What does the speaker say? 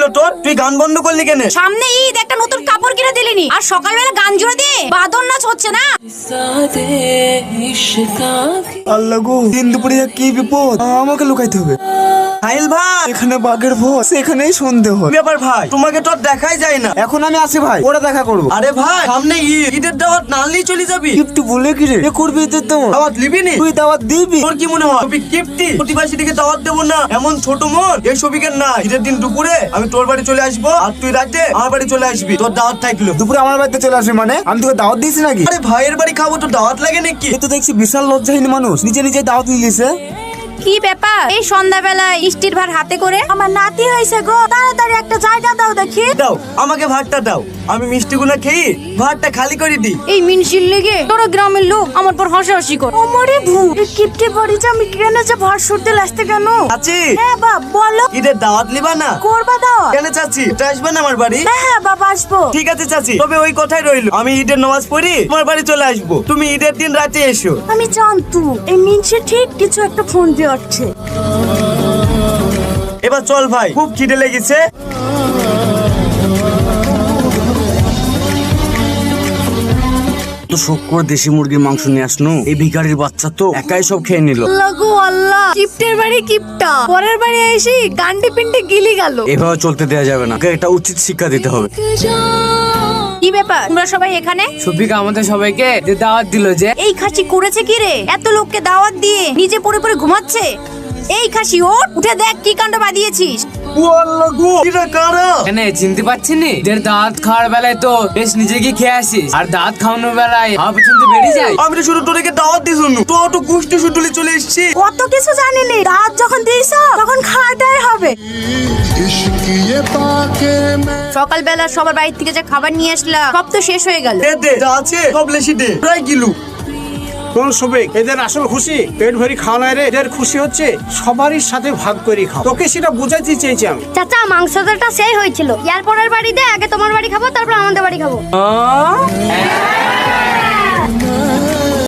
হলো তোর? তুই গান বন্ধ করলি কেন? সামনে ঈদ, একটা নতুন কাপড় কিনে দিলিনি আর সকালবেলা গান জুড়ে দিয়ে বাদর নাচ হচ্ছে না? আল্লাহ গো, দিন দুপুরে কি বিপদ, আমাকে লুকাইতে হবে। সাহিল ভাই, এখানে বাঘের ভয়, সেখানেই সন্দেহ। ব্যাপার ভাই, তোমাকে তো আর দেখাই যায় না। এখন আমি আসি ভাই, ওরা দেখা করবো। আরে ভাই, সামনে ঈদ, ঈদের দাওয়াত না নিয়ে চলে যাবি? গিফট বলে কি রে, এ করবি ঈদের দাওয়াত? দাওয়াত নিবি নি? তুই দাওয়াত দিবি? তোর কি মনে হয় তুই কিপ্টি প্রতিবেশীটিকে দাওয়াত দেবো না? এমন ছোট মন এই সবিকের না। ঈদের দিন দুপুরে আমি তোর বাড়ি চলে আসবো আর তুই রাতে আমার বাড়ি চলে আসবি। তোর দাওয়াত থাকলো। দুপুরে আমার বাড়িতে চলে আসবি মানে? আমি তোকে দাওয়াত দিয়েছি নাকি? আরে ভাইয়ের বাড়ি খাবো, তো দাওয়াত লাগে নাকি? এ তো দেখছি বিশাল লজ্জাহীন মানুষ, নিজে নিজে দাওয়াত নিয়েছে। কি ব্যাপার? এই সন্ধ্যাবেলায় ইষ্টির ভার হাতে করে আমার নাতি হয়েছে গো, তাড়াতাড়ি একটা জায়গা দাও দেখি। দাও, আমাকে ভাতটা দাও, আমি মিষ্টিগুলো খেয়ে ভাতটা খালি করে দিই। এই মিনশির লেগে তোরা গ্রামের লোক আমার পর হাসাহাসি কর। আমারে ভূত, এই কিপটে বাড়ি যে আমি কেন যে ভার সরতে লাগতে কেন? চাচি, হ্যাঁ বাপ বলো। ঈদের দাওয়াত লিবা না? করবা দাও। কেন চাচি, এটা আসবে না আমার বাড়ি? হ্যাঁ বাবা আসবো। ঠিক আছে চাচি, তবে ওই কথাই রইলো, আমি ঈদের নামাজ পড়ি তোমার বাড়ি চলে আসবো। তুমি ঈদের দিন রাতে এসো। আমি জানতু এই মিনশি ঠিক কিছু একটা ফোন দিয়ে আসছে। এবার চল ভাই, খুব খিদে লেগেছে। তো শোক করে দেশি মুরগির মাংস নিয়ে আসনো, এই ভিখারির বাচ্চা তো একাই সব খেয়ে নিল। লাগো আল্লাহ, কিপটের বাড়ি কিপটা, পরের বাড়ি এসে গান্ডি পিন্ডি গিলি গেল। এভাবে চলতে দেওয়া যাবে না, এটা উচিত শিক্ষা দিতে হবে। কি ব্যাপার, তোমরা সবাই এখানে? শফিকা আমাদের সবাইকে যে দাওয়াত দিল যে। এই খাসি করেছে কি রে? এত লোককে দাওয়াত দিয়ে নিজে পড়ে পড়ে ঘুমাচ্ছে। এই খাসি ওঠ, উঠে দেখ কি কাণ্ড বাঁধিয়েছিস। ও আল্লাহ গো, এটা কারা? কেন চিনতে পারছি নি? যে দাঁত খাওয়ার বেলায় তো বেশ নিজে গিয়ে খেয়ে আসিস, আর দাঁত খাওয়ানোর বেলায় আমার পেছন দিয়ে বেরিয়ে যায়। আমি তো শুধু তোদেরকে দাওয়াত দিই, শুনু তো গুষ্টি সুটুলি চলে এসছি। কত কিছু জানিনি, দাঁত যখন দিয়েছ তখন খাওয়াটাই হবে। সকালবেলা সবার বাড়ি থেকে যে খাবার নিয়ে আসলাম সব তো শেষ হয়ে গেল। দে দে, যা আছে সব লেসি দে, প্রায় কিলো। কোন সবিক, এদের আসল খুশি পেট ভরি খাওয়া নয় রে, এদের খুশি হচ্ছে সবারই সাথে ভাগ করে খাও। তোকে সেটা বোঝাতে চেয়েছি আমি। চাচা মাংসটা সেই হয়েছিল, এরপরের বাড়িতে আগে তোমার বাড়ি খাবো, তারপর আমাদের বাড়ি খাবো।